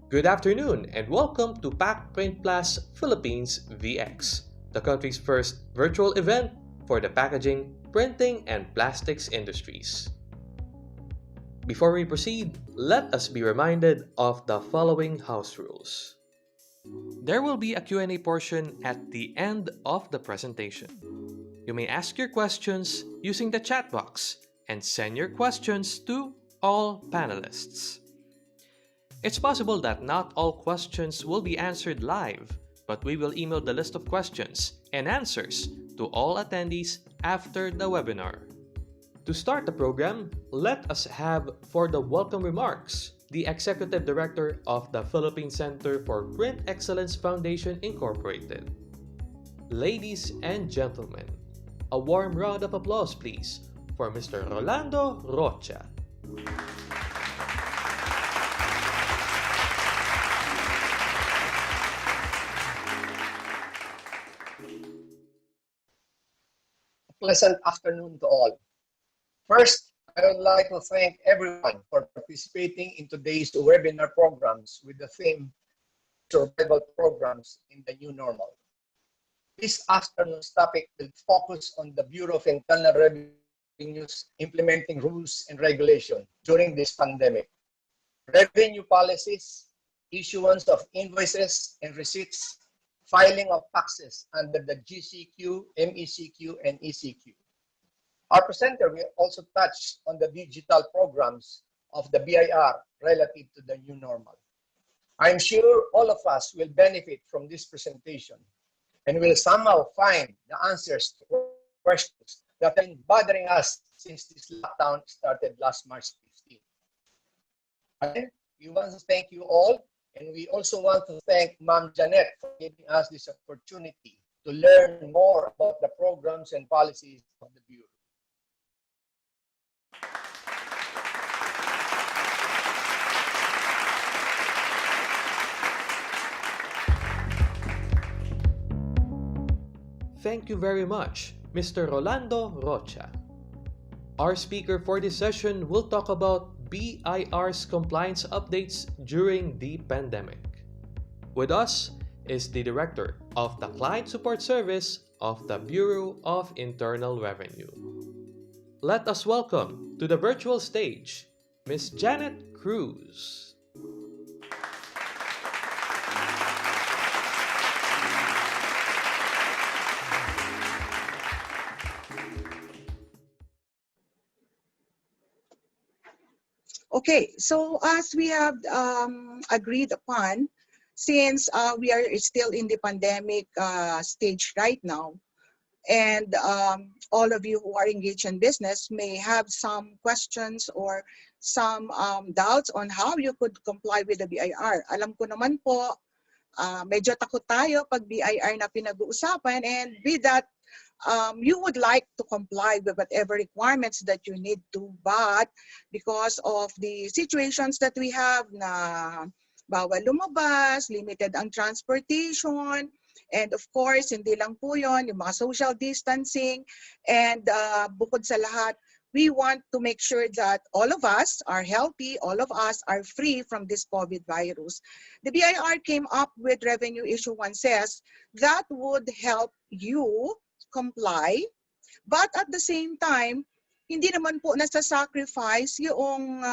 Good afternoon and welcome to Pack Print Plus Philippines VX, the country's first virtual event for the packaging, printing, and plastics industries. Before we proceed, let us be reminded of the following house rules. There will be a Q&A portion at the end of the presentation. You may ask your questions using the chat box and send your questions to all panelists. It's possible that not all questions will be answered live, but we will email the list of questions and answers to all attendees after the webinar. To start the program, let us have for the welcome remarks the Executive Director of the Philippine Center for Print Excellence Foundation Incorporated. Ladies and gentlemen, a warm round of applause please for Mr. Rolando Rocha. Pleasant afternoon to all. First, I would like to thank everyone for participating in today's webinar programs with the theme Survival Programs in the New Normal. This afternoon's topic will focus on the Bureau of Internal Revenue's implementing rules and regulation during this pandemic, revenue policies, issuance of invoices and receipts, filing of taxes under the GCQ, MECQ, and ECQ. Our presenter will also touch on the digital programs of the BIR relative to the new normal. I'm sure all of us will benefit from this presentation and will somehow find the answers to questions that have been bothering us since this lockdown started last March 15th. Again, we want to thank you all, and we also want to thank Ma'am Janet for giving us this opportunity to learn more about the programs and policies of the Bureau. Thank you very much, Mr. Rolando Rocha. Our speaker for this session will talk about BIR's compliance updates during the pandemic. With us is the Director of the Client Support Service of the Bureau of Internal Revenue. Let us welcome to the virtual stage Ms. Janet Cruz. Okay, so as we have agreed upon, since we are still in the pandemic stage right now, and all of you who are engaged in business may have some questions or some doubts on how you could comply with the BIR. Alam ko naman po, medyo takot tayo pag BIR na pinag-uusapan, and with that, you would like to comply with whatever requirements that you need to, but because of the situations that we have na bawal lumabas, limited ang transportation, and of course, hindi lang po yun, yung mga social distancing, and bukod sa lahat, we want to make sure that all of us are healthy, all of us are free from this COVID virus. The BIR came up with revenue issuances that would help you comply, but at the same time, hindi naman po nasa-sacrifice yung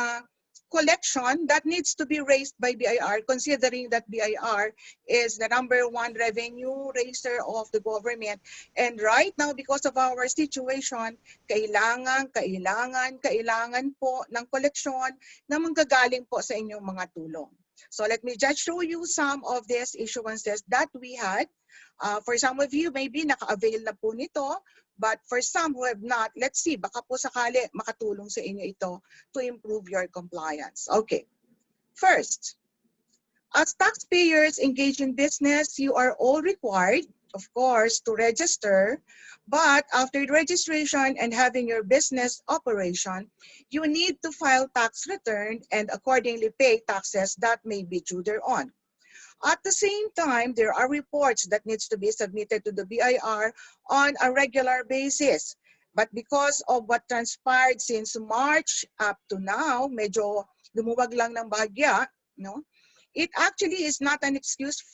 collection that needs to be raised by BIR, considering that BIR is the #1 revenue raiser of the government. And right now, because of our situation, kailangan po ng koleksyon na manggagaling po sa inyong mga tulong. So let me just show you some of these issuances that we had. For some of you, maybe naka-avail na po nito, but for some who have not, let's see, baka po sakali makatulong sa inyo ito to improve your compliance. Okay, first, as taxpayers engaged in business, you are all required, of course, to register, but after registration and having your business operation, you need to file tax return and accordingly pay taxes that may be due thereon. At the same time, there are reports that needs to be submitted to the BIR on a regular basis. But because of what transpired since March up to now, medyo lumuwag lang ng bahagya, no? it actually is not an excuse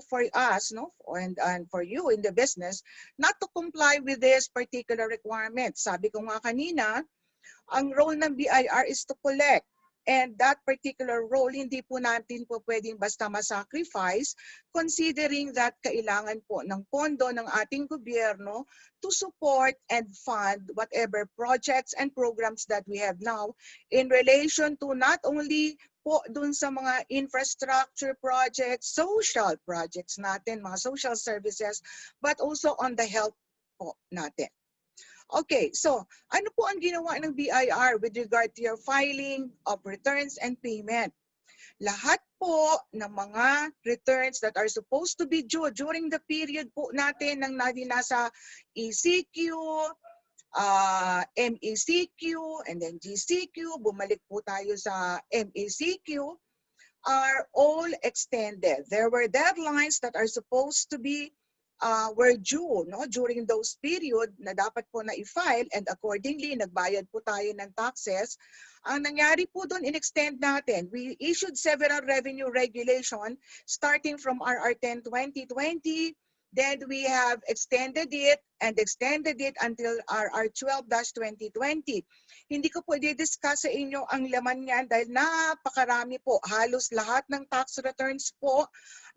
for us, no, and for you in the business not to comply with this particular requirement. Sabi ko nga kanina, ang role ng BIR is to collect. And that particular role, hindi po natin po pwedeng basta masacrifice considering that kailangan po ng pondo ng ating gobyerno to support and fund whatever projects and programs that we have now in relation to not only po dun sa mga infrastructure projects, social projects natin, mga social services, but also on the health po natin. Okay, so ano po ang ginawa ng BIR with regard to your filing of returns and payment? Lahat po ng mga returns that are supposed to be due during the period po natin ng nasa ECQ, MECQ, and then GCQ, bumalik po tayo sa MECQ, are all extended. There were deadlines that are supposed to be were due, no, during those period na dapat po na i-file, and accordingly nagbayad po tayo ng taxes. Ang nangyari po doon, in-extend natin. We issued several revenue regulation starting from RR 10 2020. Then we have extended it until RR 12-2020. Hindi ko po i-discuss sa inyo ang laman niyan dahil napakarami po. Halos lahat ng tax returns po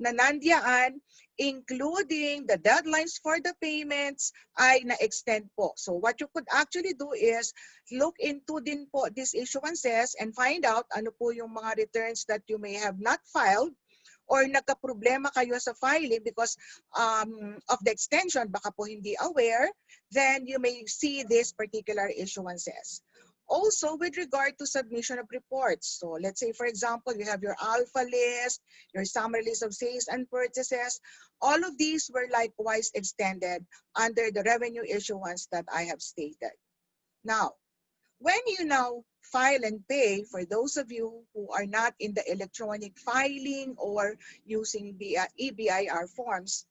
na nandiyan, including the deadlines for the payments, ay na-extend po. So what you could actually do is look into din po these issuances and find out ano po yung mga returns that you may have not filed or nagka-problema kayo sa filing because of the extension, baka po hindi aware, then you may see these particular issuances. Also, with regard to submission of reports. So let's say, for example, you have your alpha list, your summary list of sales and purchases. All of these were likewise extended under the revenue issuance that I have stated. Now, when you now file and pay, for those of you who are not in the electronic filing or using EBIR forms,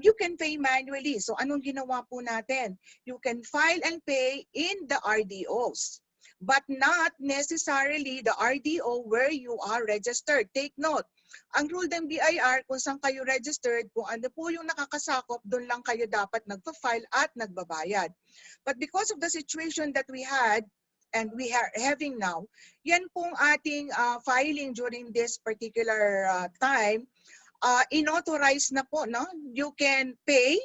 you can pay manually. So anong ginawa po natin? You can file and pay in the RDOs, but not necessarily the RDO where you are registered. Take note, ang rule ng BIR, kung saan kayo registered, kung ano po yung nakakasakop, doon lang kayo dapat nagpa-file at nagbabayad. But because of the situation that we had, and we are having now, yan pong ating filing during this particular time, inauthorize na po, no? You can pay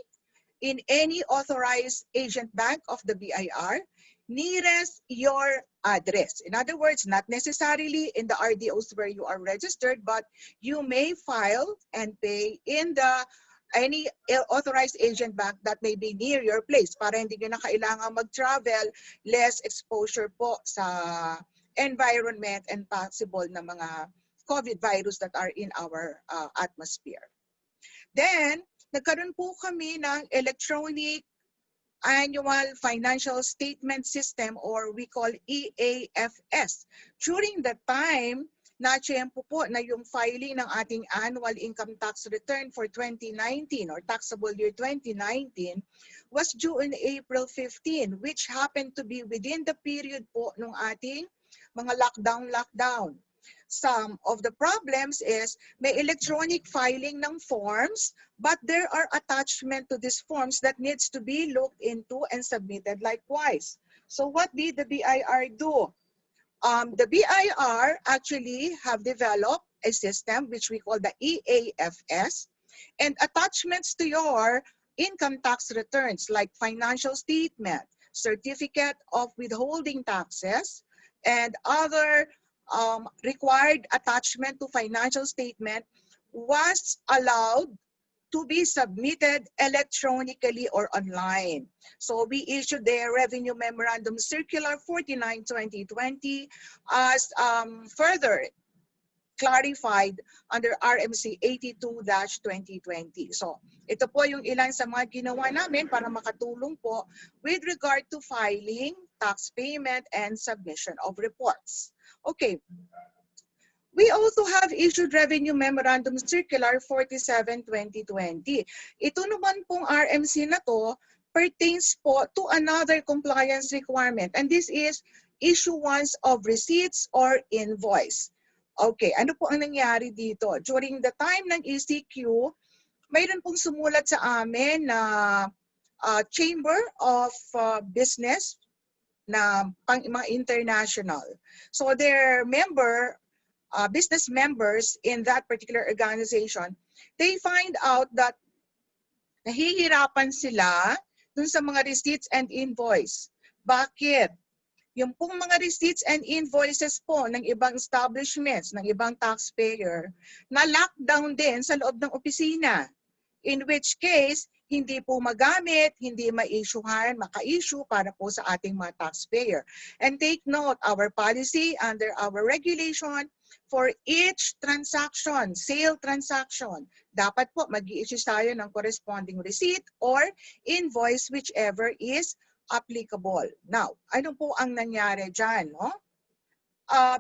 in any authorized agent bank of the BIR nearest your address. In other words, not necessarily in the RDOs where you are registered, but you may file and pay in any authorized agent bank that may be near your place para hindi nyo na kailangan mag-travel, less exposure po sa environment and possible na mga COVID virus that are in our atmosphere. Then, nagkaroon po kami ng electronic annual financial statement system, or we call EAFS. During the time, na-tiyempo po na yung filing ng ating annual income tax return for 2019 or taxable year 2019 was due on April 15, which happened to be within the period po ng ating mga lockdown. Some of the problems is may electronic filing ng forms, but there are attachment to these forms that needs to be looked into and submitted likewise. So what did the BIR do? The BIR actually have developed a system which we call the EAFS, and attachments to your income tax returns like financial statement, certificate of withholding taxes, and other required attachment to financial statement was allowed to be submitted electronically or online. So we issued the Revenue Memorandum Circular 49/2020 as further clarified under RMC 82-2020. So ito po yung ilan sa mga ginawa namin para makatulong po with regard to filing, tax payment, and submission of reports. Okay. We also have issued Revenue Memorandum Circular 47/2020. Ito naman pong RMC na to pertains po to another compliance requirement, and this is issuance of receipts or invoice. Okay, ano po ang nangyari dito? During the time ng ECQ, mayroon pong sumulat sa amin na Chamber of Business na mga international. So their business members in that particular organization, they find out that nahihirapan sila dun sa mga receipts and invoice. Bakit? Yung pong mga receipts and invoices po ng ibang establishments, ng ibang taxpayer, na lockdown din sa loob ng opisina. In which case, hindi po magamit, hindi ma-issuehan, maka-issue para po sa ating mga taxpayer. And take note, our policy under our regulation, for each transaction, sale transaction, dapat po mag-i-issue tayo ng corresponding receipt or invoice, whichever is applicable. Now, ano po ang nangyari dyan? No?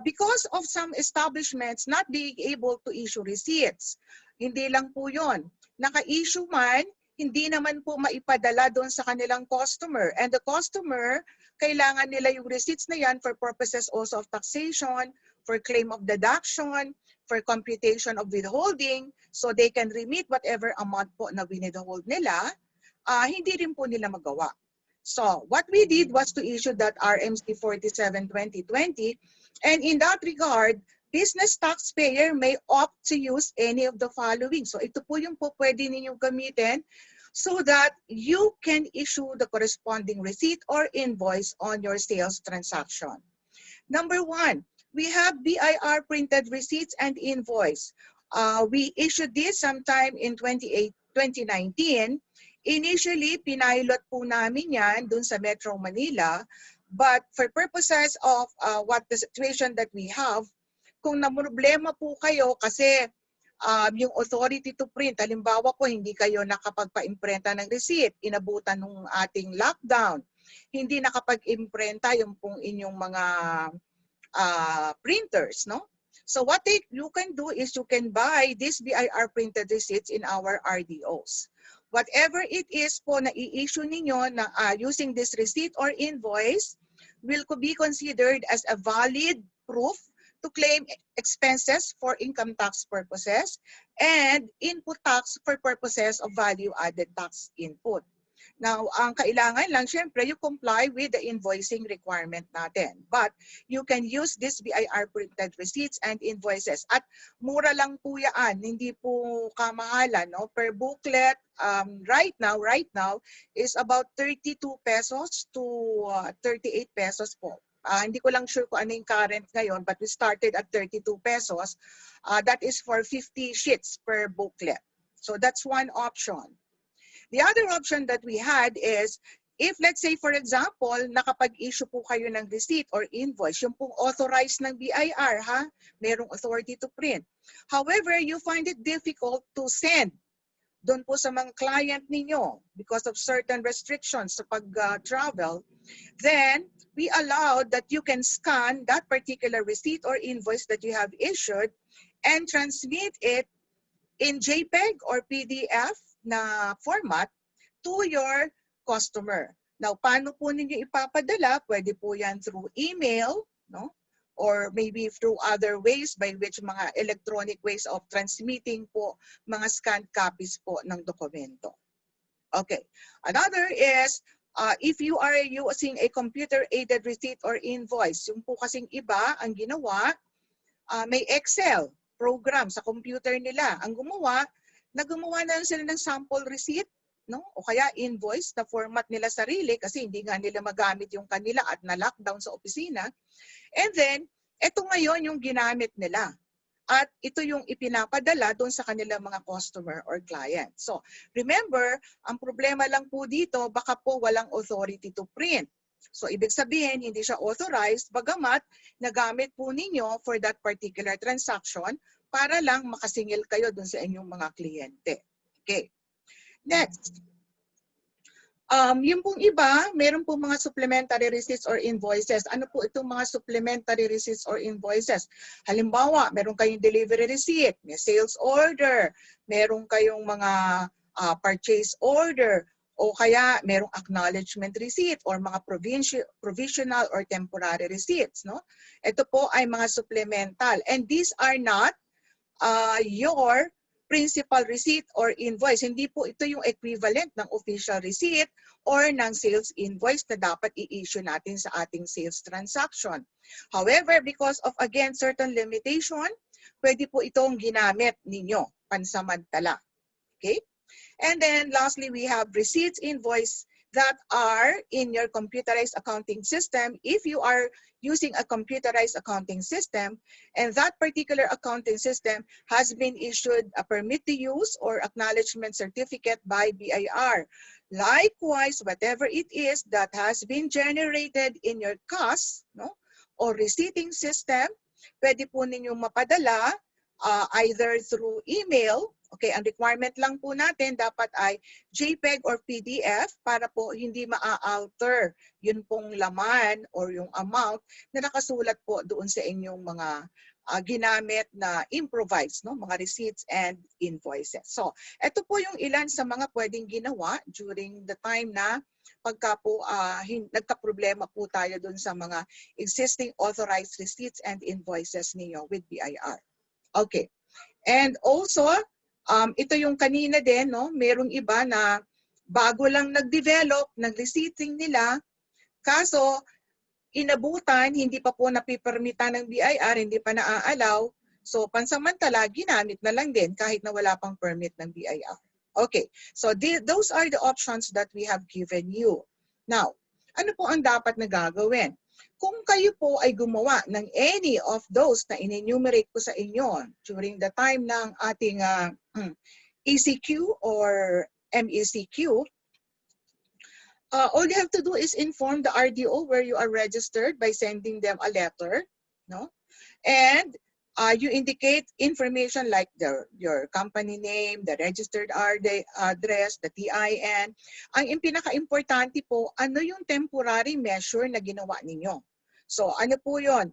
Because of some establishments not being able to issue receipts, hindi lang po yun. Naka-issue man, hindi naman po maipadala doon sa kanilang customer. And the customer, kailangan nila yung receipts na yan for purposes also of taxation, for claim of deduction, for computation of withholding, so they can remit whatever amount po na withhold nila, hindi rin po nila magawa. So what we did was to issue that RMC 47/2020, and in that regard, business taxpayer may opt to use any of the following. So ito po yung po pwede ninyong gamitin so that you can issue the corresponding receipt or invoice on your sales transaction. Number one, we have BIR printed receipts and invoice. We issued this sometime in 2019. Initially, pinilot po namin yan dun sa Metro Manila, but for purposes of what the situation that we have, kung namroblema po kayo kasi yung authority to print, halimbawa po hindi kayo nakapagpa-imprenta ng receipt, inabutan ng ating lockdown, hindi nakapag-imprenta yung pong inyong mga printers, no? So what you can do is you can buy these BIR printed receipts in our RDOs. Whatever it is po na i-issue ninyo na using this receipt or invoice will be considered as a valid proof to claim expenses for income tax purposes and input tax for purposes of value-added tax input. Now, ang kailangan lang, syempre, you comply with the invoicing requirement natin. But you can use this BIR printed receipts and invoices. At mura lang po yan, hindi po kamahalan. No? Per booklet, right now is about 32 pesos to 38 pesos po. Hindi ko lang sure kung ano yung current ngayon, but we started at 32 pesos. That is for 50 sheets per booklet. So that's one option. The other option that we had is, if let's say for example, nakapag-issue po kayo ng receipt or invoice, yung pong authorized ng BIR, merong authority to print. However, you find it difficult to send doon po sa mga client ninyo because of certain restrictions sa pag-travel, then we allow that you can scan that particular receipt or invoice that you have issued and transmit it in JPEG or PDF na format to your customer. Now, paano po ninyo ipapadala? Pwede po yan through email, no? Or maybe through other ways by which mga electronic ways of transmitting po mga scanned copies po ng dokumento. Okay. Another is, if you are using a computer-aided receipt or invoice, yung po kasing iba, ang ginawa, may Excel program sa computer nila. Ang gumawa na lang sila ng sample receipt, no? O kaya invoice na format nila sarili kasi hindi nga nila magamit yung kanila at na-lockdown sa opisina. And then, ito ngayon yung ginamit nila. At ito yung ipinapadala doon sa kanilang mga customer or client. So, remember, ang problema lang po dito, baka po walang authority to print. So, ibig sabihin, hindi siya authorized, bagamat nagamit po ninyo for that particular transaction para lang makasingil kayo doon sa inyong mga kliyente. Okay. Next. Yung pong iba, meron pong mga supplementary receipts or invoices. Ano po itong mga supplementary receipts or invoices? Halimbawa, meron kayong delivery receipt, may sales order, meron kayong mga purchase order, o kaya merong acknowledgement receipt or mga provisional or temporary receipts. No? Ito po ay mga supplemental. And these are not your principal receipt or invoice. Hindi po ito yung equivalent ng official receipt or ng sales invoice na dapat i-issue natin sa ating sales transaction. However, because of, again, certain limitation, pwede po itong ginamit ninyo pansamantala. Okay? And then lastly, we have receipts, invoice that are in your computerized accounting system. If you are using a computerized accounting system and that particular accounting system has been issued a permit to use or acknowledgement certificate by BIR. Likewise, whatever it is that has been generated in your CAS, no, or receipting system, pwede po ninyong mapadala either through email. Okay, ang requirement lang po natin dapat ay JPEG or PDF para po hindi maa-alter yun pong laman or yung amount na nakasulat po doon sa inyong mga ginamit na improvised, no? Mga receipts and invoices. So, ito po yung ilan sa mga pwedeng ginawa during the time na pagka po nagka-problema po tayo doon sa mga existing authorized receipts and invoices niyo with BIR. Okay. And also, ito yung kanina din, no? Merong iba na bago lang nag-develop ng receipting nila, kaso inabutan, hindi pa po napipermita ng BIR, hindi pa naa-allow. So pansamantala, ginamit na lang din kahit na wala pang permit ng BIR. Okay, so those are the options that we have given you. Now, ano po ang dapat na gagawin? Kung kayo po ay gumawa ng any of those na in-enumerate ko sa inyo during the time ng ating ECQ or MECQ, all you have to do is inform the RDO where you are registered by sending them a letter, no? And you indicate information like your company name, the registered address, the TIN. Ang pinaka-importante po, ano yung temporary measure na ginawa ninyo? So ano po yun?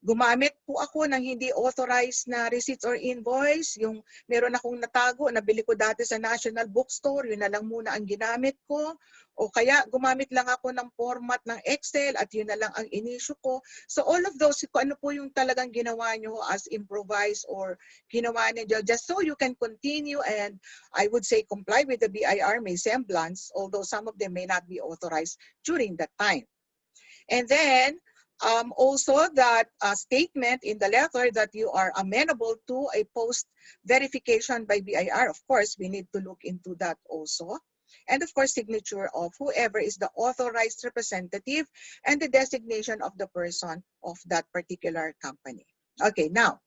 Gumamit po ako ng hindi authorized na receipts or invoice. Yung meron akong natago, nabili ko dati sa National Bookstore, yun na lang muna ang ginamit ko. O kaya gumamit lang ako ng format ng Excel at yun na lang ang in-issue ko. So all of those, kung ano po yung talagang ginawa nyo as improvised or ginawa nyo just so you can continue and I would say comply with the BIR may semblance, although some of them may not be authorized during that time. And then, also that statement in the letter that you are amenable to a post-verification by BIR, of course, we need to look into that also. And of course, signature of whoever is the authorized representative and the designation of the person of that particular company. Okay, now,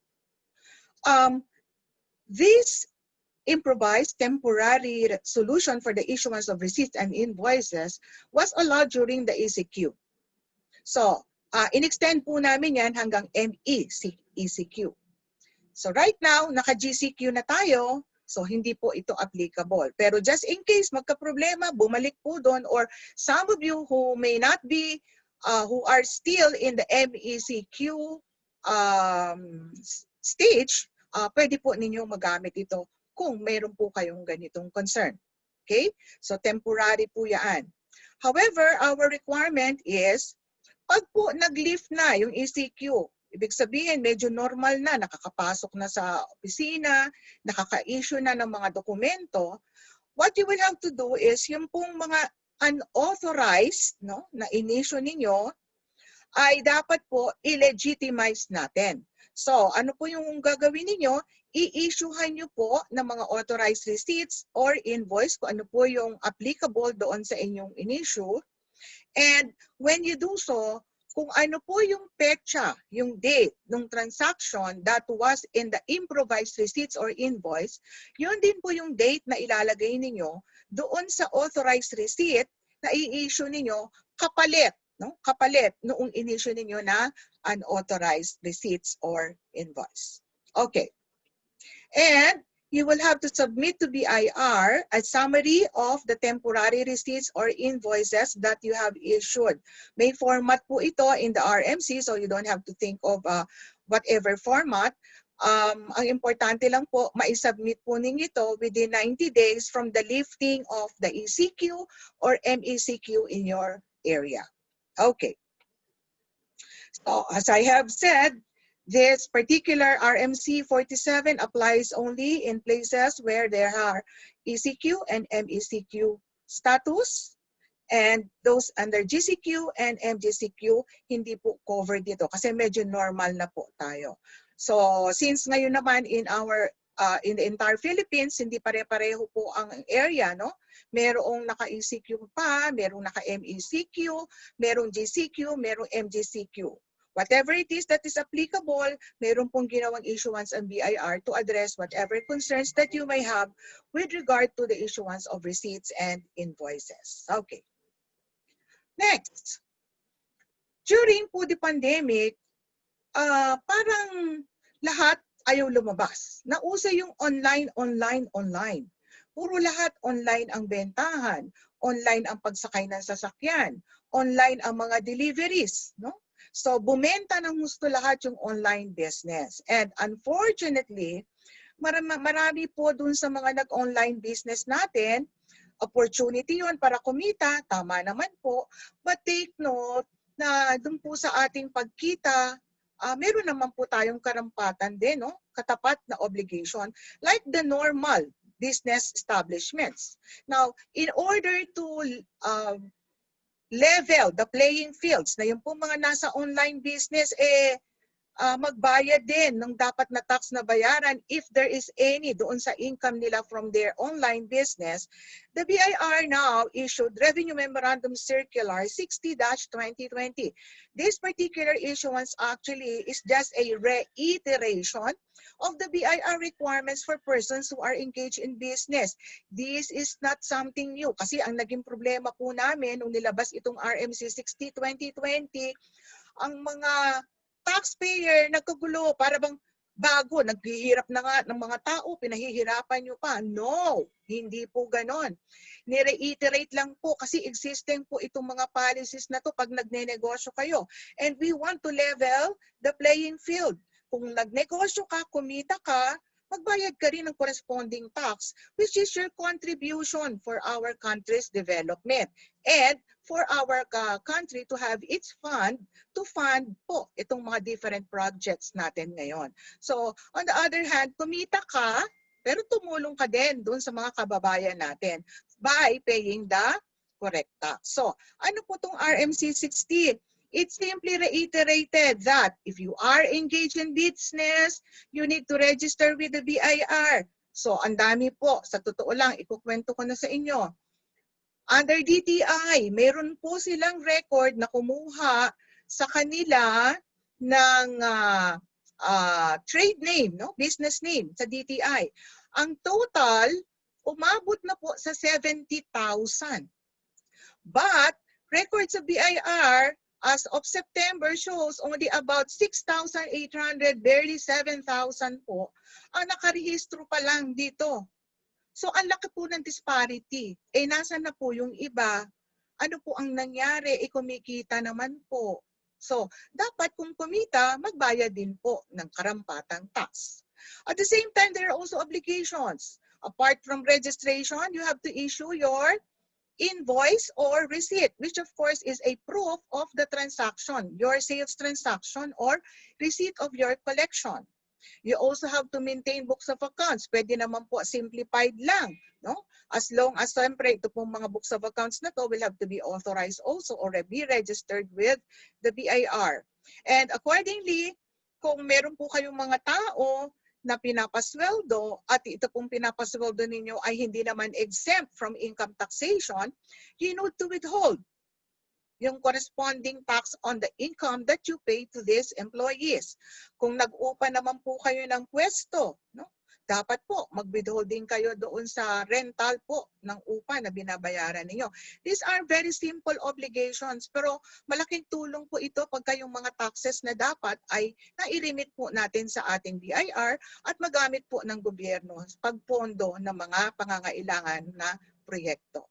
this improvised temporary solution for the issuance of receipts and invoices was allowed during the ECQ. So, in-extend po namin yan hanggang MECQ. So right now, naka-GCQ na tayo, so hindi po ito applicable. Pero just in case magka-problema, bumalik po doon, or some of you who may not be, who are still in the MECQ stage, pwede po ninyong magamit ito kung mayroon po kayong ganitong concern. Okay? So temporary po yan. However, our requirement is, pag po nag-lift na yung ECQ, ibig sabihin medyo normal na, nakakapasok na sa opisina, nakaka-issue na ng mga dokumento, what you will have to do is yung pong mga unauthorized, no, na in-issue ninyo, ay dapat po i-legitimize natin. So, ano po yung gagawin ninyo? I-issuehan nyo po ng mga authorized receipts or invoice kung ano po yung applicable doon sa inyong in-issue. And when you do so, kung ano po yung petsa, yung date ng transaction that was in the improvised receipts or invoice, yun din po yung date na ilalagay ninyo doon sa authorized receipt na i-issue ninyo kapalit, no? Kapalit noong in-issue ninyo na unauthorized receipts or invoice. Okay. And you will have to submit to BIR a summary of the temporary receipts or invoices that you have issued. May format po ito in the RMC, so you don't have to think of whatever format. Ang importante lang po, maisubmit po ninyo ito within 90 days from the lifting of the ECQ or MECQ in your area. Okay. So as I have said, this particular RMC 47 applies only in places where there are ECQ and MECQ status. And those under GCQ and MGCQ, hindi po covered dito kasi medyo normal na po tayo. So since ngayon naman in the entire Philippines, hindi pare-pareho po ang area, no? Merong naka-ECQ pa, merong naka-MECQ, merong GCQ, merong MGCQ. Whatever it is that is applicable, meron pong ginawang issuance ang BIR to address whatever concerns that you may have with regard to the issuance of receipts and invoices. Okay. Next, during po the pandemic, parang lahat ayaw lumabas. Nauso yung online. Puro lahat online ang bentahan, online ang pagsakay ng sasakyan, online ang mga deliveries, no? So bumenta ng gusto lahat yung online business. And unfortunately, marami po dun sa mga nag-online business natin, opportunity yon para kumita, tama naman po. But take note na dun po sa ating pagkita, meron naman po tayong karampatan din, no? Katapat na obligation, like the normal business establishments. Now, in order to level the playing fields na yung po mga nasa online business, magbayad din ng dapat na tax na bayaran if there is any doon sa income nila from their online business, the BIR now issued Revenue Memorandum Circular 60-2020. This particular issuance actually is just a reiteration of the BIR requirements for persons who are engaged in business. This is not something new kasi ang naging problema po namin nung nilabas itong RMC 60-2020, ang mga taxpayer nagkagulo, para bang bago, naghihirap na nga ng mga tao, pinahihirapan nyo pa. No, hindi po ganon. Ni-reiterate lang po kasi existing po itong mga policies na to pag nagnenegosyo kayo. And we want to level the playing field. Kung nagnegosyo ka, kumita ka, magbayad ka rin ng corresponding tax, which is your contribution for our country's development. And for our country to have its fund to fund po itong mga different projects natin ngayon. So, on the other hand, kumita ka, pero tumulong ka din doon sa mga kababayan natin by paying the correct tax. So, ano po itong RMC 60? It simply reiterated that if you are engaged in business, you need to register with the BIR. So, ang dami po. Sa totoo lang, ikukwento ko na sa inyo. Under DTI, meron po silang record na kumuha sa kanila ng trade name, no? Business name sa DTI. Ang total, umabot na po sa 70,000. But records of BIR as of September shows only about 6,800, barely 7,000 po ang nakarehistro pa lang dito. So ang laki po ng disparity. Nasaan na po yung iba? Ano po ang nangyari? Kumikita naman po. So dapat kung kumita, magbayad din po ng karampatang tax. At the same time, there are also obligations. Apart from registration, you have to issue your invoice or receipt, which of course is a proof of the transaction, your sales transaction or receipt of your collection. You also have to maintain books of accounts. Pwede naman po simplified lang, no? As long as siyempre ito pong mga books of accounts na to will have to be authorized also or be registered with the BIR. And accordingly, kung meron po kayong mga tao na pinapasweldo at ito pong pinapasweldo ninyo ay hindi naman exempt from income taxation, you need to withhold yung corresponding tax on the income that you pay to these employees. Kung nag-upa naman po kayo ng pwesto, no? Dapat po mag-withholding kayo doon sa rental po ng upa na binabayaran ninyo. These are very simple obligations, pero malaking tulong po ito pagka yung mga taxes na dapat ay nairimit po natin sa ating BIR at magamit po ng gobyerno pagpondo ng mga pangangailangan na proyekto.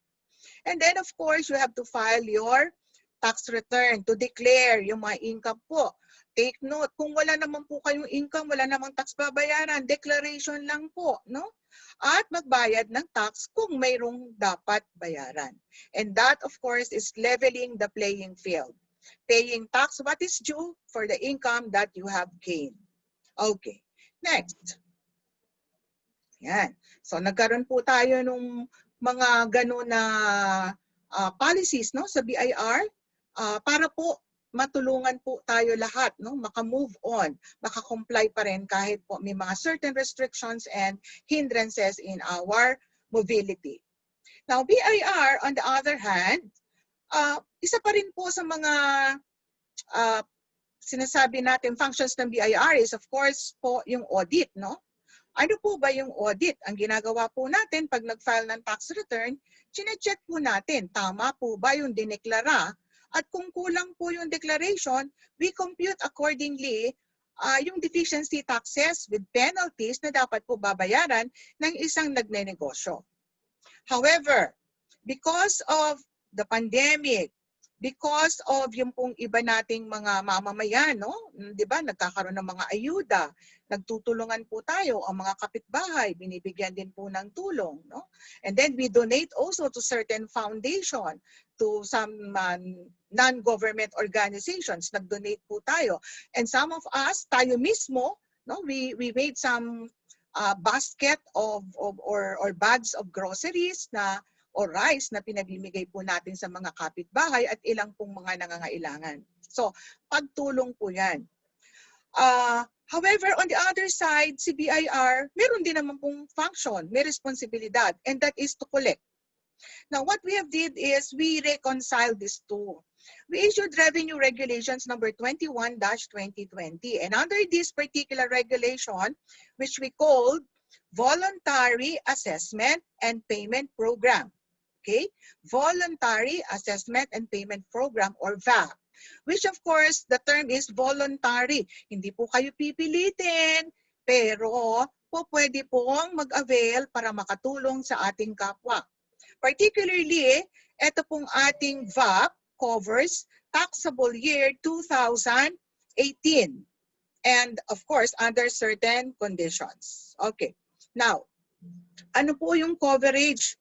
And then of course, you have to file your tax return to declare yung mga income po. take note, kung wala naman po kayong income, wala namang tax babayaran, declaration lang po, no? At magbayad ng tax kung mayroong dapat bayaran. And that, of course, is leveling the playing field. Paying tax what is due for the income that you have gained. Okay, next. Yan. So nagkaroon po tayo nung mga gano'n na policies, no, sa BIR para po matulungan po tayo lahat, no, maka-move on, maka-comply pa rin kahit po may mga certain restrictions and hindrances in our mobility. Now, BIR, on the other hand, isa pa rin po sa mga sinasabi natin functions ng BIR is of course po yung audit, no? Ano po ba yung audit? Ang ginagawa po natin pag nag-file ng tax return, chine-check po natin, tama po ba yung dineklara? At kung kulang po yung declaration, we compute accordingly yung deficiency taxes with penalties na dapat po babayaran ng isang nagnenegosyo. However, because of the pandemic, because of yung pong iba nating mga mamamayan, no? 'Di ba? Nagkakaroon ng mga ayuda, nagtutulungan po tayo, ang mga kapitbahay, binibigyan din po ng tulong, no? And then we donate also to certain foundation, to some non-government organizations, nag-donate po tayo. And some of us, tayo mismo, no, we made some basket of or bags of groceries na o rice na pinabibigay po natin sa mga kapitbahay at ilang pong mga nangangailangan. So, pagtulong po yan. However, on the other side, si BIR, meron din naman pong function, may responsibilidad, and that is to collect. Now, what we have did is we reconcile these two. We issued Revenue Regulations number 21-2020, and under this particular regulation, which we called Voluntary Assessment and Payment Program. Okay, Voluntary Assessment and Payment Program or VAP, which of course the term is voluntary. Hindi po kayo pipilitin, pero po pwede pong mag-avail para makatulong sa ating kapwa. Particularly, ito pong ating VAP covers taxable year 2018 and of course under certain conditions. Okay, now, ano po yung coverage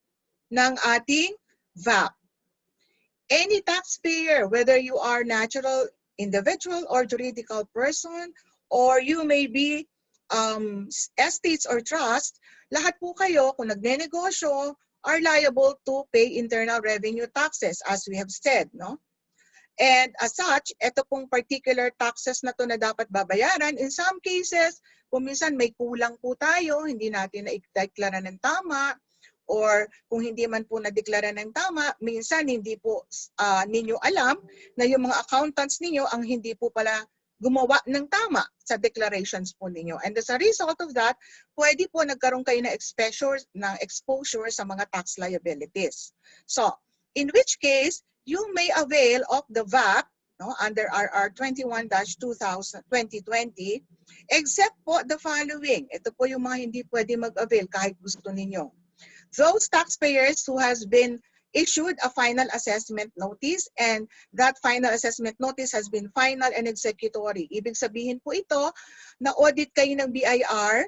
ng ating VAP? Any taxpayer, whether you are natural individual or juridical person, or you may be estates or trust, lahat po kayo kung nagnenegosyo are liable to pay internal revenue taxes as we have said, no? And as such, ito pong particular taxes na to na dapat babayaran, in some cases, kung minsan may kulang po tayo, hindi natin na-deklara ng tama, or kung hindi man po na-deklara ng tama, minsan hindi po ninyo alam na yung mga accountants ninyo ang hindi po pala gumawa ng tama sa declarations po ninyo. And as a result of that, pwede po nagkaroon kayo ng exposure sa mga tax liabilities. So, in which case, you may avail of the VAP, no, under RR 21-2020, except po the following. Ito po yung mga hindi pwede mag-avail kahit gusto ninyo. Those taxpayers who has been issued a final assessment notice and that final assessment notice has been final and executory. Ibig sabihin po ito na audit kayo ng BIR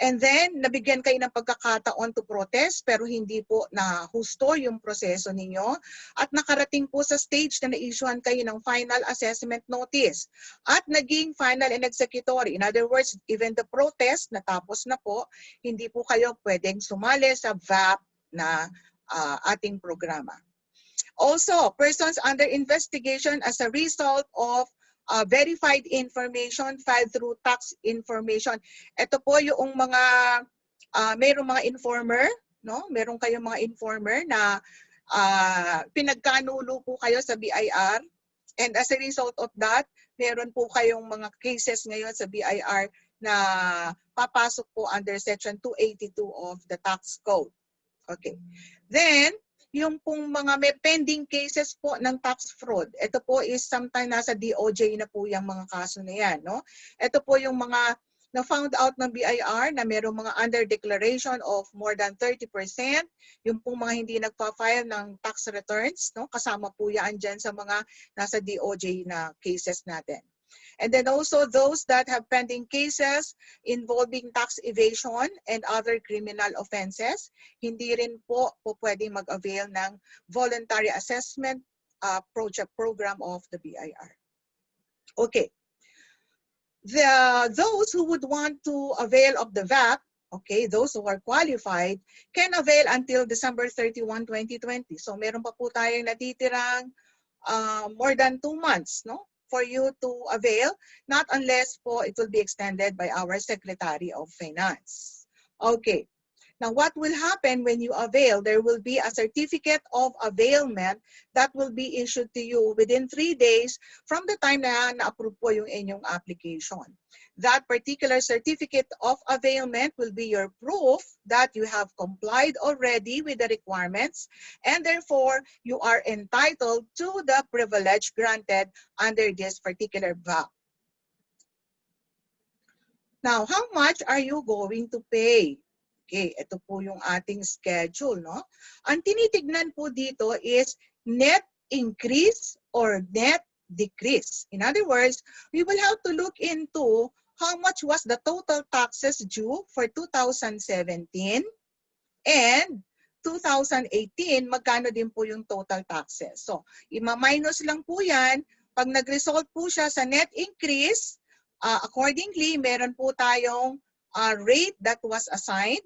and then nabigyan kayo ng pagkakataon to protest pero hindi po na husto yung proseso ninyo at nakarating po sa stage na na-issuean kayo ng final assessment notice at naging final and executory. In other words, even the protest natapos na po, hindi po kayo pwedeng sumali sa VAP na ating programa. Also, persons under investigation as a result of verified information filed through tax information. Ito po yung mga, mayroong mga informer, no? Meron kayong mga informer na pinagkanulo po kayo sa BIR. And as a result of that, meron po kayong mga cases ngayon sa BIR na papasok po under Section 282 of the Tax Code. Okay. Then, yung pong mga may pending cases po ng tax fraud, ito po is sometime nasa DOJ na po yung mga kaso na yan. No? Ito po yung mga na-found out ng BIR na mayroong mga under-declaration of more than 30%, yung pong mga hindi nagpa-file ng tax returns, no? Kasama po yan dyan sa mga nasa DOJ na cases natin. And then also those that have pending cases involving tax evasion and other criminal offenses, hindi rin po pwedeng mag-avail ng voluntary assessment project program of the BIR. Okay. Those who would want to avail of the VAP, okay, those who are qualified, can avail until December 31, 2020. So meron pa po tayong natitirang more than 2 months, no, for you to avail, not unless po it will be extended by our Secretary of Finance. Okay. Now, what will happen when you avail? There will be a certificate of availment that will be issued to you within 3 days from the time na na-approve po yung inyong application. That particular certificate of availment will be your proof that you have complied already with the requirements, and therefore you are entitled to the privilege granted under this particular VAP. Now, how much are you going to pay? Okay, ito po yung ating schedule, no? Ang tinitignan po dito is net increase or net decrease. In other words, we will have to look into how much was the total taxes due for 2017 and 2018, magkano din po yung total taxes. So, ima-minus lang po yan. Pag nag-result po siya sa net increase, accordingly, meron po tayong rate that was assigned.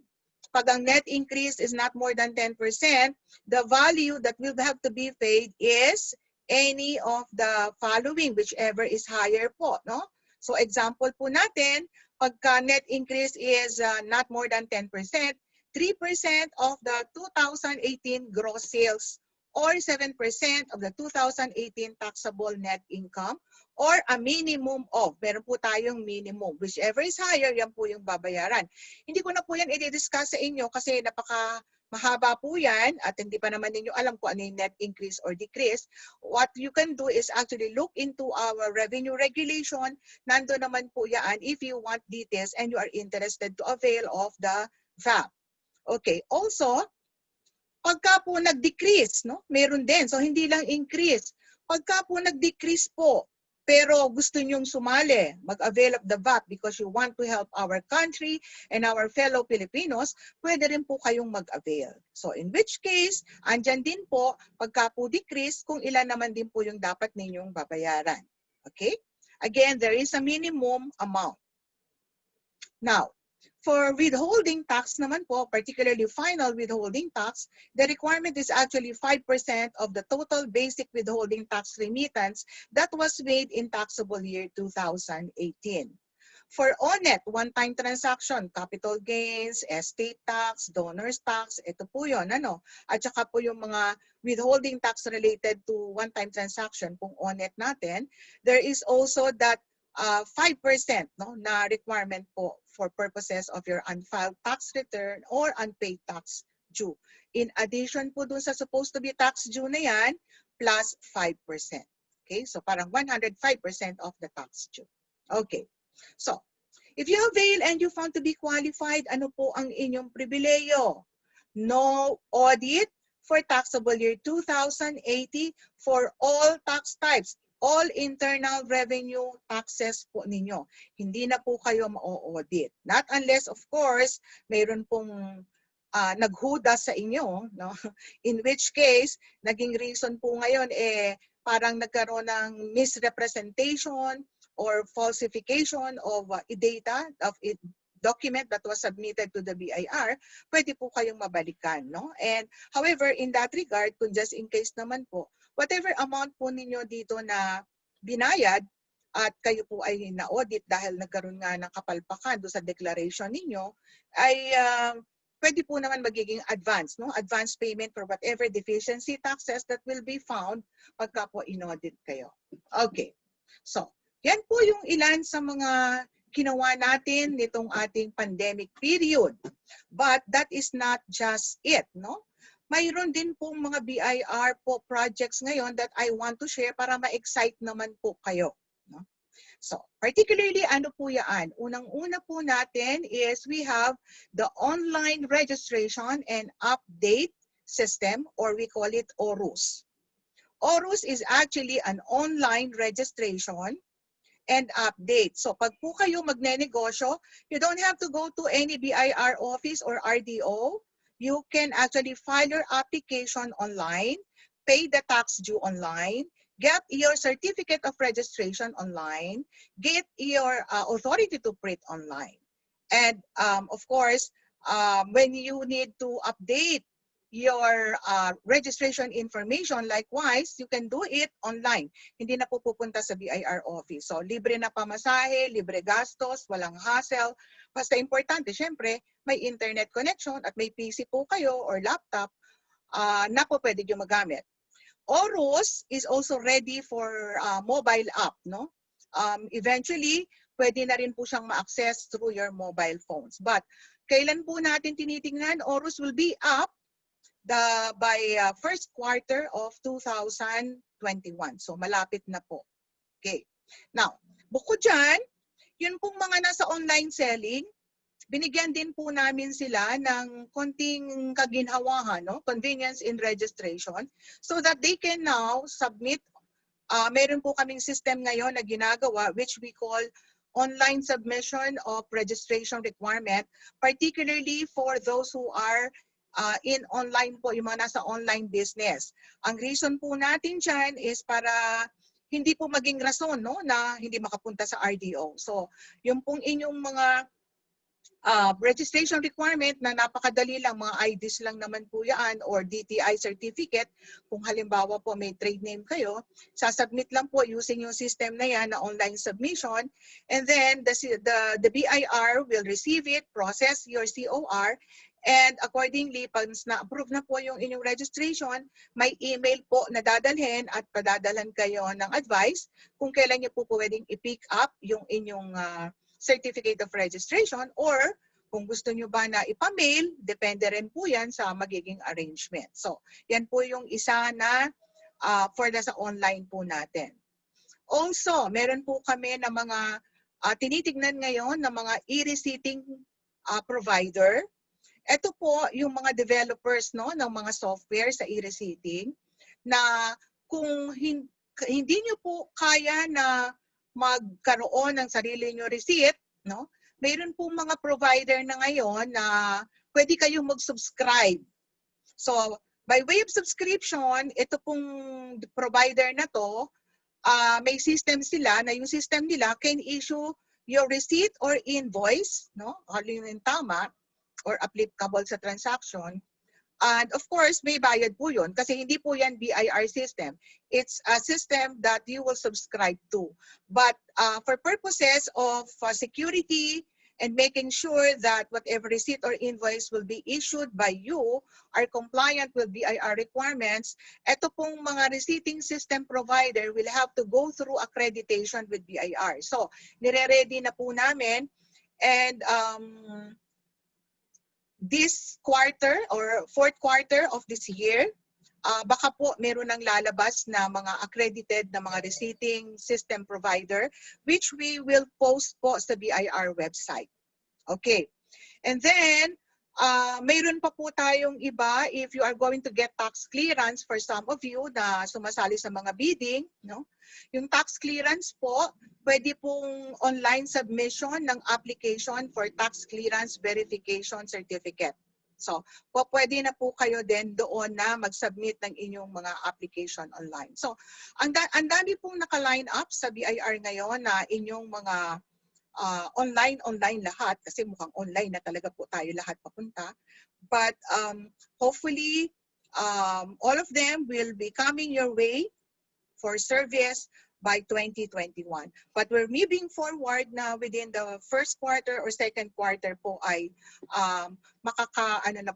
Pag ang net increase is not more than 10%, the value that will have to be paid is any of the following, whichever is higher po, no? So example po natin, pagka net increase is not more than 10%, 3% of the 2018 gross sales or 7% of the 2018 taxable net income, or a minimum of, meron po tayong minimum. Whichever is higher, yan po yung babayaran. Hindi ko na po yan i-discuss sa inyo kasi mahaba po yan at hindi pa naman ninyo alam kung ano yung net increase or decrease. What you can do is actually look into our revenue regulation. Nando naman po yan if you want details and you are interested to avail of the VAP. Okay, also, pagka po nag-decrease, no? Meron din. So, hindi lang increase. Pagka po nag-decrease po, pero gusto nyong sumali, mag-avail of the VAP because you want to help our country and our fellow Filipinos, pwede rin po kayong mag-avail. So, in which case, andyan din po, pagka po decrease, kung ilan naman din po yung dapat ninyong babayaran. Okay? Again, there is a minimum amount. Now, for withholding tax naman po, particularly final withholding tax, the requirement is actually 5% of the total basic withholding tax remittance that was made in taxable year 2018. For ONET, one-time transaction, capital gains, estate tax, donors tax, ito po yun, ano? At saka po yung mga withholding tax related to one-time transaction, kung ONET natin, there is also that 5% no, na requirement po for purposes of your unfiled tax return or unpaid tax due. In addition po dun sa supposed to be tax due na yan, plus 5%. Okay, so parang 105% of the tax due. Okay, so if you avail and you found to be qualified, ano po ang inyong pribileyo? No audit for taxable year 2080 for all tax types. All internal revenue taxes po ninyo. Hindi na po kayo ma-audit. Not unless, of course, mayroon pong naghuda sa inyo, no? In which case, naging reason po ngayon, parang nagkaroon ng misrepresentation or falsification of data, of document that was submitted to the BIR, pwede po kayong mabalikan, no? And however, in that regard, kung just in case naman po, whatever amount po ninyo dito na binayad at kayo po ay na-audit dahil nagkaroon nga ng kapalpakan doon sa declaration ninyo, ay pwede po naman magiging advance, no? Advance payment for whatever deficiency taxes that will be found pagka po in-audit kayo. Okay. So, yan po yung ilan sa mga ginawa natin nitong ating pandemic period. But that is not just it, no? Mayroon din pong mga BIR po projects ngayon that I want to share para ma-excite naman po kayo. No? So, particularly ano po yan? Unang-una po natin is we have the online registration and update system, or we call it ORUS. ORUS is actually an online registration and update. So pag po kayo magnenegosyo, you don't have to go to any BIR office or RDO. You can actually file your application online, pay the tax due online, get your certificate of registration online, get your authority to print online. And of course, when you need to update your registration information, likewise, you can do it online. Hindi na po pupunta sa BIR office. So, libre na pamasahe, libre gastos, walang hassle. Basta importante, syempre, may internet connection at may PC po kayo or laptop na po pwede nyo magamit. Orus is also ready for mobile app, no? Eventually, pwede na rin po siyang ma-access through your mobile phones. But kailan po natin tinitingnan? Orus will be up by first quarter of 2021. So malapit na po. Okay. Now, bukod dyan, yun pong mga nasa online selling, binigyan din po namin sila ng konting kaginhawahan, no? Convenience in registration, so that they can now submit. Meron po kaming system ngayon na ginagawa which we call online submission of registration requirement, particularly for those who are in online po, yung mga nasa online business. Ang reason po natin dyan is para hindi po maging rason, no, na hindi makapunta sa RDO. So, yung pong inyong mga registration requirement na napakadali lang, mga IDs lang naman po yan or DTI certificate. Kung halimbawa po may trade name kayo, sasubmit lang po using yung system na yan na online submission, and then the BIR will receive it, process your COR, and accordingly, pag na-approve na po yung inyong registration, may email po na dadalhin at padadalan kayo ng advice kung kailan nyo po pwedeng i-pick up yung inyong certificate of registration, or kung gusto nyo ba na ipamail, depende rin po yan sa magiging arrangement. So, yan po yung isa na for sa online po natin. Also, meron po kami na mga tinitignan ngayon na mga e-receipting provider. Ito po yung mga developers, no, ng mga software sa e-receipting na kung hindi nyo po kaya na magkaroon ng sarili nyo receipt, no? Mayroon po mga provider na ngayon na pwede kayong mag-subscribe. So, by way of subscription, ito pong provider na to, may system sila na yung system nila can issue your receipt or invoice, no? Alin yung tama or applicable sa transaction. And of course, may bayad po yun kasi hindi po yan BIR system. It's a system that you will subscribe to. But for purposes of security and making sure that whatever receipt or invoice will be issued by you are compliant with BIR requirements, ito pong mga receipting system provider will have to go through accreditation with BIR. So, nire-ready na po namin, and this quarter or fourth quarter of this year, baka po meron ng lalabas na mga accredited na mga receipting system provider which we will post po sa BIR website. Okay. And then, mayroon pa po tayong iba if you are going to get tax clearance for some of you na sumasali sa mga bidding, no? Yung tax clearance po, pwede pong online submission ng application for tax clearance verification certificate. So, pwede na po kayo din doon na mag-submit ng inyong mga application online. So, ang dami pong naka-line up sa BIR ngayon na inyong mga online lahat kasi mukhang online na talaga po tayo lahat papunta. But hopefully, all of them will be coming your way for service by 2021. But we're moving forward na within the first quarter or second quarter po ay makaka-move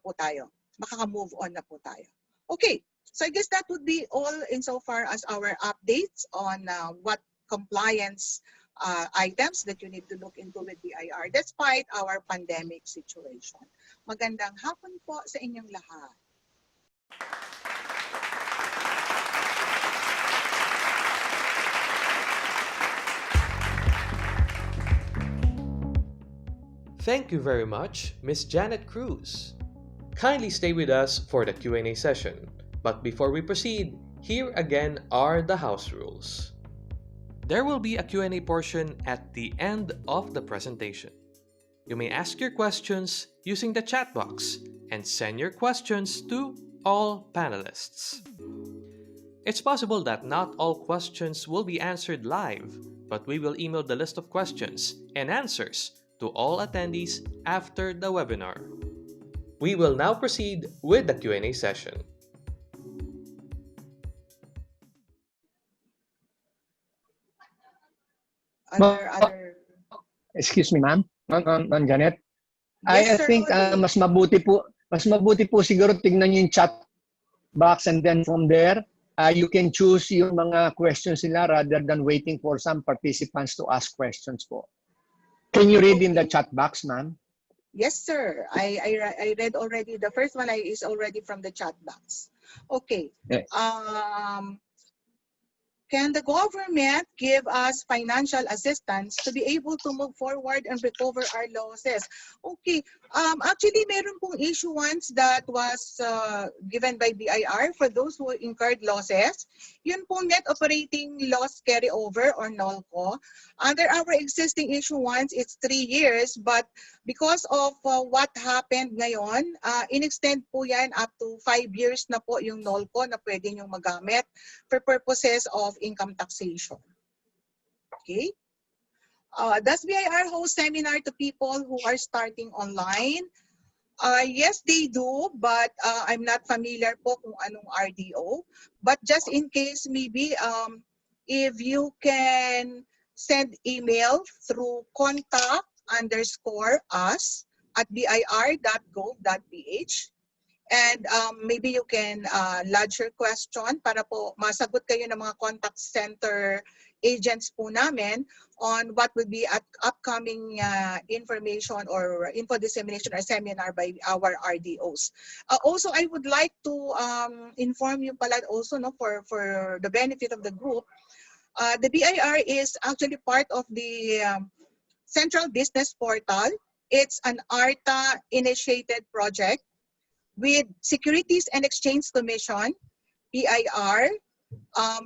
on na po tayo. Okay, so I guess that would be all insofar as our updates on what compliance items that you need to look into with BIR despite our pandemic situation. Magandang hapon po sa inyong lahat. Thank you very much, Ms. Janet Cruz. Kindly stay with us for the Q&A session. But before we proceed, here again are the house rules. There will be a Q&A portion at the end of the presentation. You may ask your questions using the chat box and send your questions to all panelists. It's possible that not all questions will be answered live, but we will email the list of questions and answers to all attendees after the webinar. We will now proceed with the Q&A session. Other. Excuse me, ma'am. Ma'am Janet. Yes, I sir, think Oli. mas mabuti po siguro tignan niyo yung chat box, and then from there, you can choose yung mga questions nila rather than waiting for some participants to ask questions po. Can you read in the chat box, ma'am? Yes, sir. I read already. The first one is already from the chat box. Okay. Yeah. Can the government give us financial assistance to be able to move forward and recover our losses? Okay. Actually, meron pong issuance that was given by BIR for those who incurred losses. Yun pong net operating loss carryover or NOLCO. Under our existing issuance, it's 3 years, but because of what happened ngayon, in-extend po yan up to 5 years na po yung NOLCO na pwede nyo magamit for purposes of income taxation. Okay? Does BIR host seminar to people who are starting online? Yes, they do, but I'm not familiar po kung anong RDO. But just in case, maybe if you can send email through contact_us@bir.gov.ph. And maybe you can lodge your question para po masagot kayo ng mga contact center agents po namin on what will be at upcoming information or info dissemination or seminar by our RDOs. Also, I would like to inform you pala also for the benefit of the group, the BIR is actually part of the Central Business Portal. It's an ARTA-initiated project with Securities and Exchange Commission, BIR,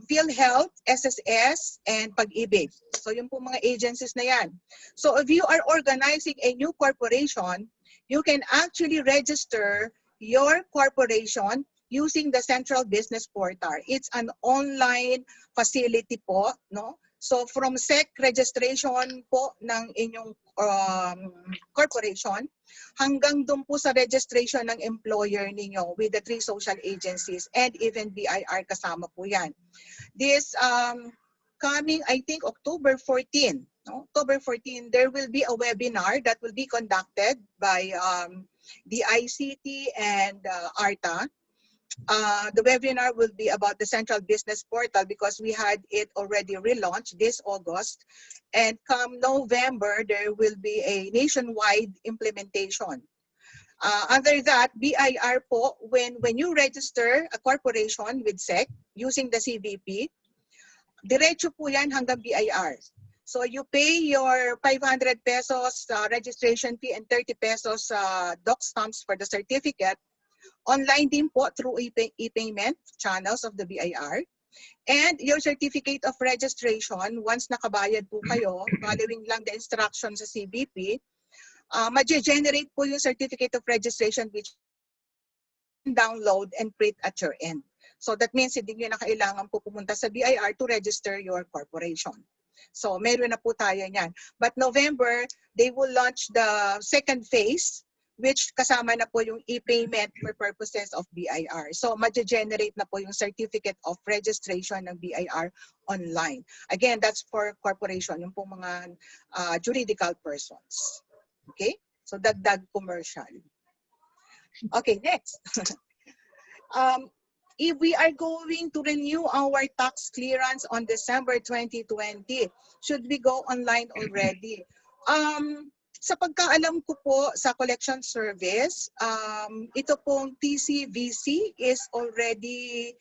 PhilHealth, SSS, and Pag-ibig. So yung po mga agencies na yan. So if you are organizing a new corporation, you can actually register your corporation using the Central Business Portal. It's an online facility po, no? So from SEC registration po ng inyong corporation hanggang doon po sa registration ng employer ninyo with the 3 social agencies and even BIR kasama po yan. This coming, I think, October 14, no? October 14, there will be a webinar that will be conducted by the ICT and ARTA. The webinar will be about the Central Business Portal because we had it already relaunched this August. And come November, there will be a nationwide implementation. Other that, BIR po, when you register a corporation with SEC using the CVP, diretso po yan hanggang BIR. So you pay your 500 pesos registration fee and 30 pesos doc stamps for the certificate. Online din po through e-payment channels of the BIR. And your certificate of registration, once nakabayad po kayo, following lang the instructions sa CBP, ma-generate po yung certificate of registration which you can download and print at your end. So that means hindi nyo na kailangan po pumunta sa BIR to register your corporation. So meron na po tayo niyan. But November, they will launch the second phase, which kasama na po yung e-payment for purposes of BIR. So, ma-generate na po yung certificate of registration ng BIR online. Again, that's for corporation, yung po mga juridical persons. Okay? So, dagdag commercial. Okay, next. If we are going to renew our tax clearance on December 2020, should we go online already? Sa pagkaalam ko po sa collection service, ito pong TCVC is already,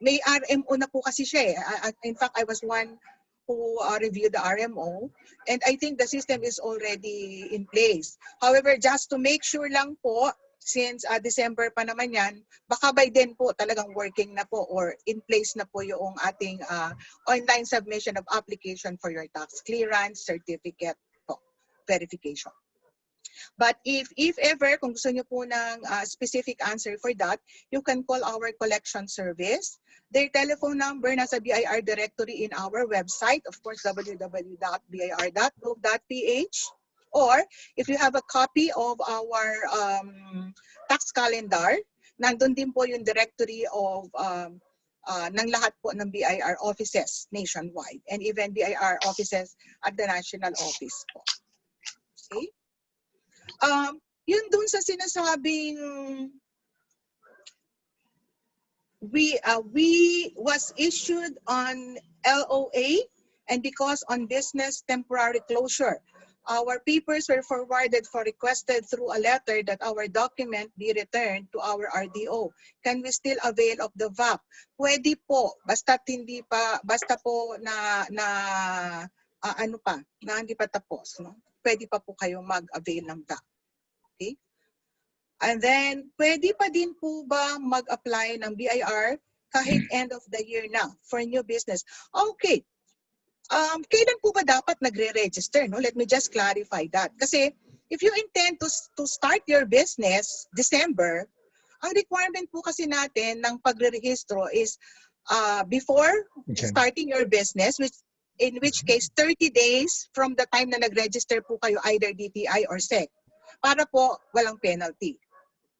may RMO na po kasi siya eh. In fact, I was one who reviewed the RMO and I think the system is already in place. However, just to make sure lang po, since December pa naman yan, baka by then po talagang working na po or in place na po yung ating online submission of application for your tax clearance certificate po, verification. But if ever, kung gusto nyo po ng specific answer for that, you can call our collection service. Their telephone number nasa BIR directory in our website, of course, www.bir.gov.ph. Or if you have a copy of our tax calendar, nandun din po yung directory of ng lahat po ng BIR offices nationwide and even BIR offices at the national office po. Okay? Yun dun sa sinasabing we was issued on LOA and because on business temporary closure, our papers were forwarded for requested through a letter that our document be returned to our RDO. Can we still avail of the VAP? Pwede po, basta hindi pa, basta po na ano pa, na hindi pa tapos, no? Pwede pa po kayo mag-avail ng VAP. Okay? And then, pwede pa din po ba mag-apply ng BIR kahit end of the year na for new business? Okay. Kailan po ba dapat nagre-register? No? Let me just clarify that. Kasi if you intend to start your business December, ang requirement po kasi natin ng pagre-rehistro is before starting your business, in which case 30 days from the time na nag-register po kayo either DTI or SEC para po walang penalty.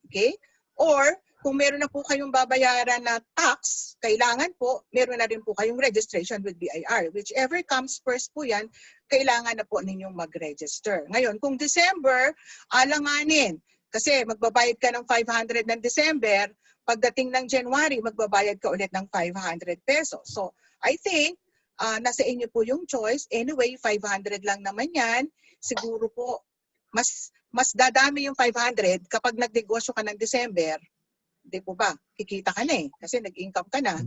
Okay? Or kung meron na po kayong babayaran na tax, kailangan po meron na rin po kayong registration with BIR. Whichever comes first po yan, kailangan na po ninyong mag-register. Ngayon, kung December, alanganin. Kasi magbabayad ka ng 500 ng December, pagdating ng January, magbabayad ka ulit ng 500 pesos. So, I think, nasa inyo po yung choice. Anyway, 500 lang naman yan. Siguro po, mas dadami yung 500 kapag nagnegosyo ka ng December. Di po ba? Kikita ka na eh. Kasi nag-income ka na.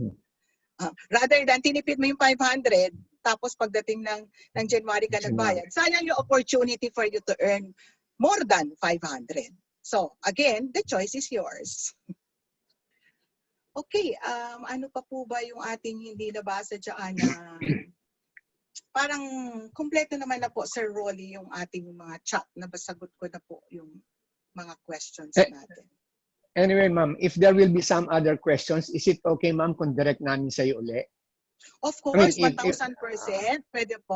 Rather than tinipid mo yung 500, tapos pagdating ng January ka nagbayad. Sayang yung opportunity for you to earn more than 500. So, again, the choice is yours. Okay, ano pa po ba yung ating hindi nabasa dyan na parang kumpleto naman na po, Sir Rolly, yung ating mga chat na basagot ko na po yung mga questions natin. Anyway, ma'am, if there will be some other questions, is it okay, ma'am, kung direct namin sa'yo uli? Of course, 1,000%. Pwede po.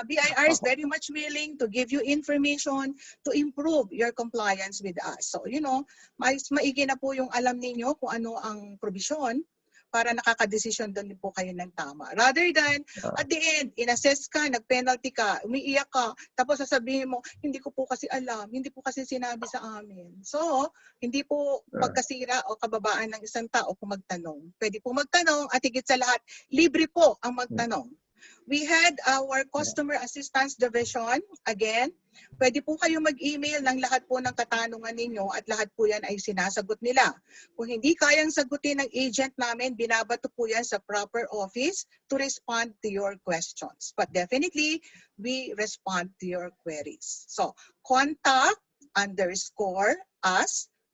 BIR is very much willing to give you information to improve your compliance with us. So, you know, mas maigi na po yung alam ninyo kung ano ang probisyon para nakakadesisyon doon po kayo ng tama. Rather than, at the end, in-assess ka, nag-penalty ka, umiiyak ka, tapos sasabihin mo, hindi ko po kasi alam, hindi po kasi sinabi sa amin. So, hindi po pagkasira o kababaan ng isang tao kung magtanong. Pwede po magtanong at higit sa lahat, libre po ang magtanong. We had our Customer Assistance Division. Again, pwede po kayo mag-email ng lahat po ng katanungan ninyo at lahat po yan ay sinasagot nila. Kung hindi kayang sagutin ng agent namin, binabato po yan sa proper office to respond to your questions. But definitely, we respond to your queries. So, contact_us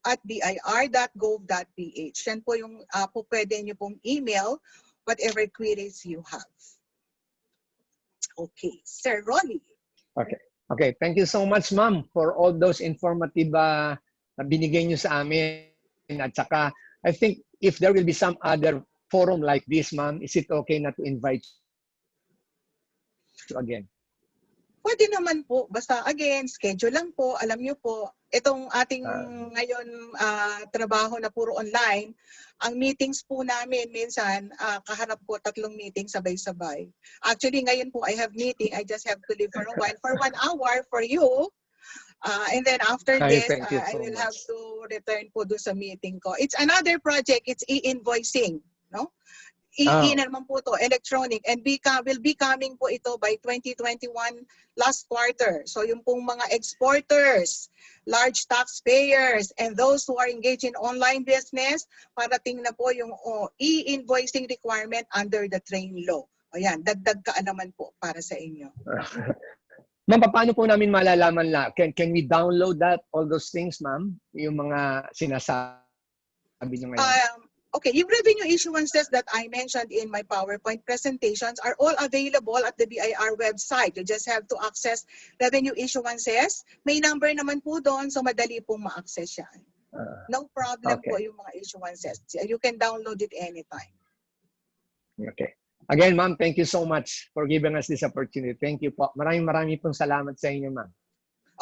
at bir.gov.ph. Yan po yung po pwede nyo pong email whatever queries you have. Okay, Sir Ronnie. Okay, thank you so much, ma'am, for all those informative na binigay niyo sa amin. At saka, I think if there will be some other forum like this, ma'am, is it okay na to invite you again? Pwede naman po. Basta again, schedule lang po. Alam niyo po, itong ating ngayon trabaho na puro online, ang meetings po namin minsan, kaharap ko 3 meetings sabay-sabay. Actually, ngayon po I have meeting. I just have to leave for a while. For 1 hour for you. And then after this, I will have to return po doon sa meeting ko. It's another project. It's e-invoicing. No? Naman po to, electronic, and will be coming po ito by 2021 last quarter. So yung pong mga exporters, large taxpayers, and those who are engaged in online business, parating na po yung e-invoicing requirement under the train law. O yan, dagdag kaalaman po para sa inyo. Ma'am, paano po namin malalaman la? Can we download that, all those things, ma'am? Yung mga sinasabi niyo ngayon. Okay, yung revenue issuances that I mentioned in my PowerPoint presentations are all available at the BIR website. You just have to access revenue issuances. May number naman po doon, so madali pong ma-access yan. No problem po yung mga issuances. You can download it anytime. Okay. Again, ma'am, thank you so much for giving us this opportunity. Thank you po. Maraming pong salamat sa inyo, ma'am.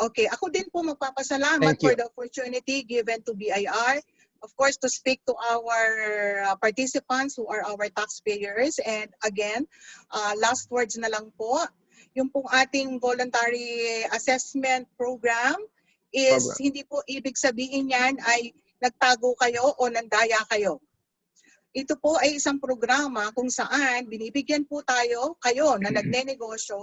Okay, ako din po magpapasalamat for the opportunity given to BIR. Of course, to speak to our participants who are our taxpayers. And again, last words na lang po, yung pong ating voluntary assessment program is hindi po ibig sabihin yan ay nagtago kayo o nandaya kayo. Ito po ay isang programa kung saan binibigyan po kayo na nagnenegosyo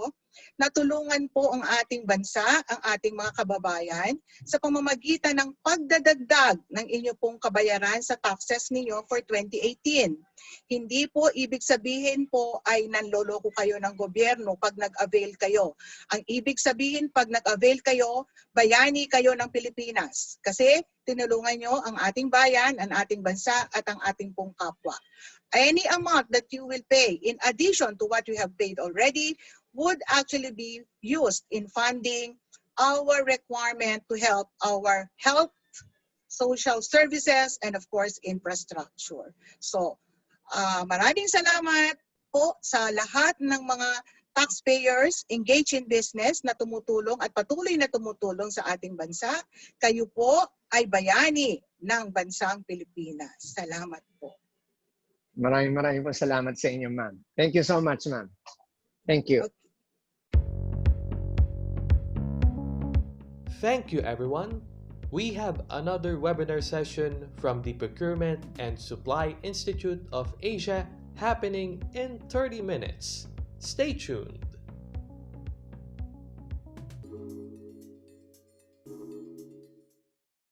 na tulungan po ang ating bansa, ang ating mga kababayan sa pamamagitan ng pagdadagdag ng inyo pong kabayaran sa taxes ninyo for 2018. Hindi po ibig sabihin po ay nanloloko kayo ng gobyerno pag nag-avail kayo. Ang ibig sabihin pag nag-avail kayo, bayani kayo ng Pilipinas. Kasi tinulungan nyo ang ating bayan, ang ating bansa at ang ating pong kapwa. Any amount that you will pay in addition to what you have paid already would actually be used in funding our requirement to help our health, social services, and of course, infrastructure. So, maraming salamat po sa lahat ng mga taxpayers engaged in business na tumutulong at patuloy na tumutulong sa ating bansa. Kayo po ay bayani ng bansang Pilipinas. Salamat po. Maraming po salamat sa inyo, ma'am. Thank you so much, ma'am. Thank you. Okay. Thank you, everyone. We have another webinar session from the Procurement and Supply Institute of Asia happening in 30 minutes. Stay tuned.